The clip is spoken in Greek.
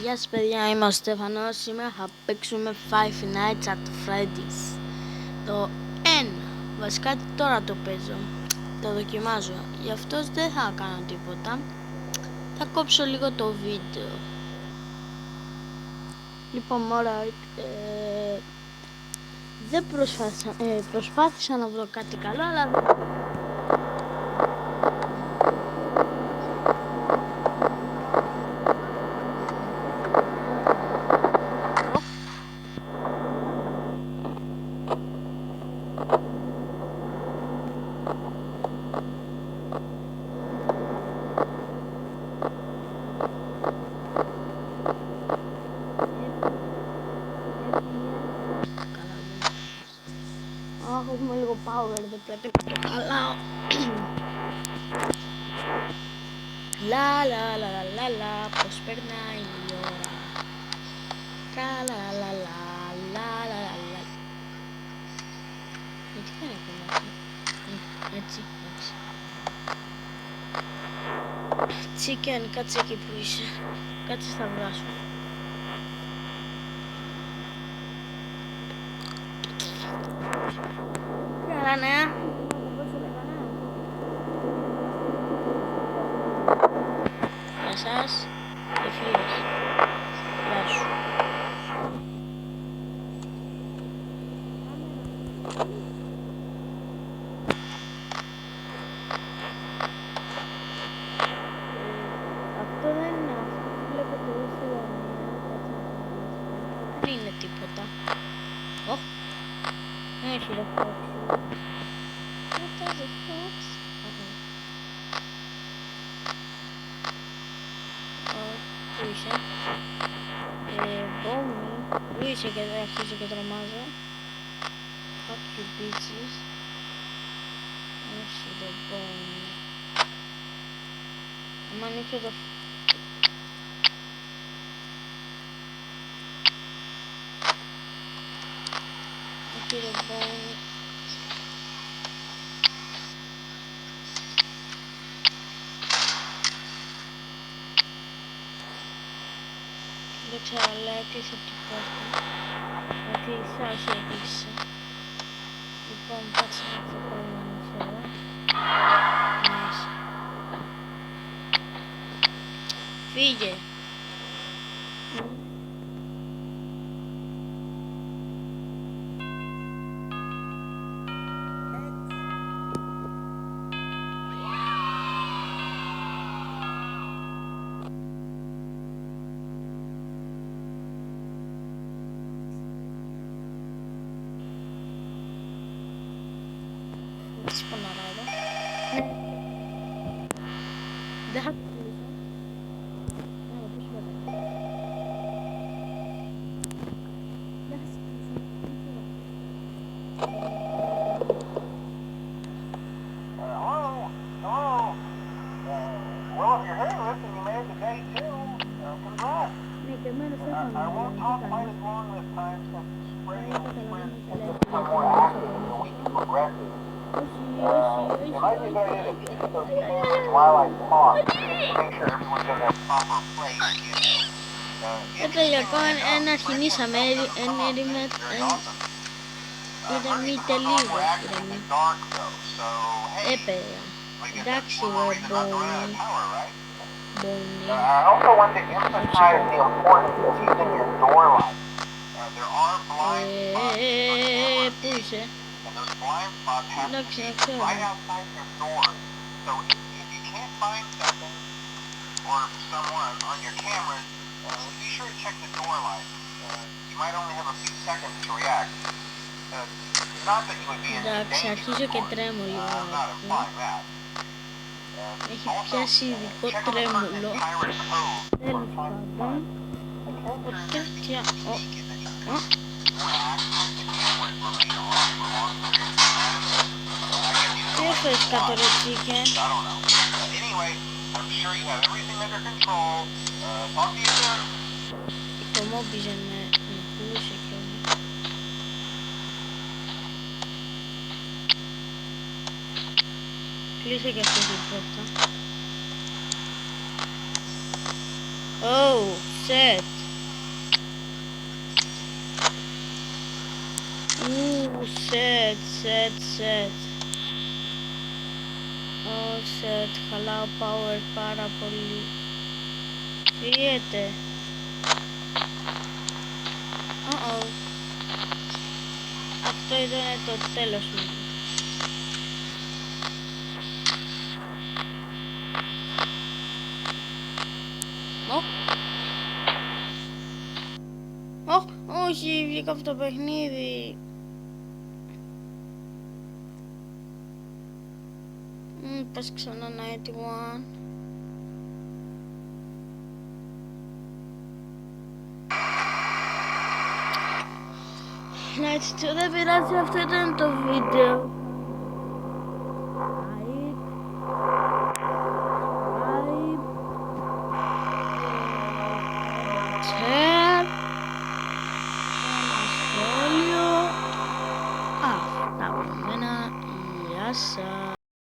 Γεια σας παιδιά, είμαι ο Στέφανος. Σήμερα θα παίξουμε Five Nights at Freddy's το 1. Βασικά τώρα το παίζω, το δοκιμάζω. Γι' αυτό δεν θα κάνω τίποτα. Θα κόψω λίγο το βίντεο. Λοιπόν μωρά, δεν προσπάθησα να βρω κάτι καλό, αλλά έχουμε λίγο power, δεν πρέπει να το χαλάω. Λα λα λα λα λα λα, πως περνάει η ώρα. Λα λα λα λα λα λα λα λα. Γιατί κάνει ακόμα έτσι, έτσι. Chicken, κάτσε εκεί που είσαι. Κάτσε στα αυγά σου. Καλά νέα. Γεια σας. Ευθύες. Γεια σου. Αυτό δεν είναι αυτό που βλέπετε εδώ στη γωνία. Δεν είναι τίποτα. Έχει ρε Fox. What does it Fox? Πού είσαι? Bonnie. Πού είσαι και αρχίζω και τρομάζω. Fuck you bitches. Όχι ρε Bonnie. Αν ανοίξω το... Όχι ρε Bonnie. Δεν ξέρω, αλλά έκλεισε την πόρτα. Έκλεισε, όχι έκλεισε. Λοιπόν, κάτσε να το πάρω να αναφέρω. Μέσα. Φύγε. Τι ποναρά εδώ. Δεν θα το πουλήσω. Να το πεις βέβαια. Δεν θα σε πουλήσω. Hello? Hello? Well, if you're hearing this and you made it to day 2, congrats. Ναι, και εμένα σε I έφαμε. won't talk quite as long this time since spring Δεν καταλαβαίνω καλά. has become more active as the week progresses. It might be better to keep those cameras while I talk, just to make sure everyone's in their proper place. Τελειακό ένα αρχινήσαμε, ηρεμείτε λίγο, ηρεμείτε. Έπαια. Εντάξει ρε Bonnie. Bonnie. I also want to emphasize the importance of using your door light. There are blind spots Πού είσαι? and those blind spots have to be right outside your door. So if you can't find something or someone on your cameras, be sure to check the door light. You might only have a few seconds to react. Not that you would be in Εντάξει, danger, αρχίζω και τρέμω λίγο. I'm not implying that. Έχει πιάσει ειδικό τρέμουλο. Τέλος πάντων. Τέτοια... Τι έφερες κάτω ρε Chicken? Το μόμπιζε με πουλούσε κιόλας. Κλείσε και αυτή την πόρτα. Oh, set. Set. Set, χαλάω power πάρα πολύ. Φύγετε. Αυτό ήταν το τέλος μου. Όχι, βγήκα από το παιχνίδι. Πας ξανά 91. Δεν πειράζει, αυτό ήταν το βίντεο. Share, ένα σχόλιο. Αυτά από μένα. Γεια σας.